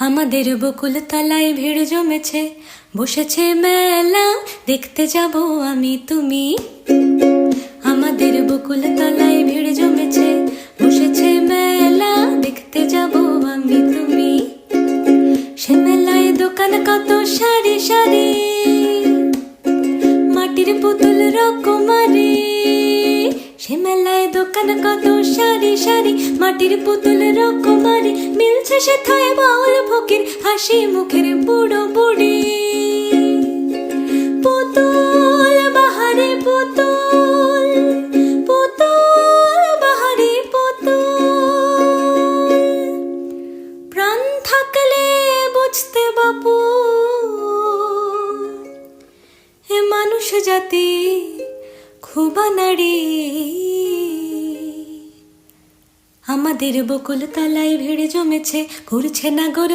আমাদের বকুল তলায় ভিড় জমেছে, বসেছে মেলা, দেখতে যাব আমি তুমি। আমাদের বকুল তলায় ভিড় জমেছে, বসেছে মেলা, দেখতে যাব আমি তুমি। সে মেলায় দোকান কত সারি সারি, মাটির পুতুল রকমারি। সে মেলায় দোকান কত সারি সারি, মাটির পুতুল রকমারি। মিলছে সে থায় বাউল ফকির, হাসি মুখের বুড়ো বুড়ি। পুতুল বাহারি পুতুল, পুতুল বাহারি পুতুল। প্রাণ থাকলে বুঝতে বাপু, এ মানুষ জাতি খুব নারী। আমাদের বকুল তলায় ভিড় জমেছে, ঘুরছে না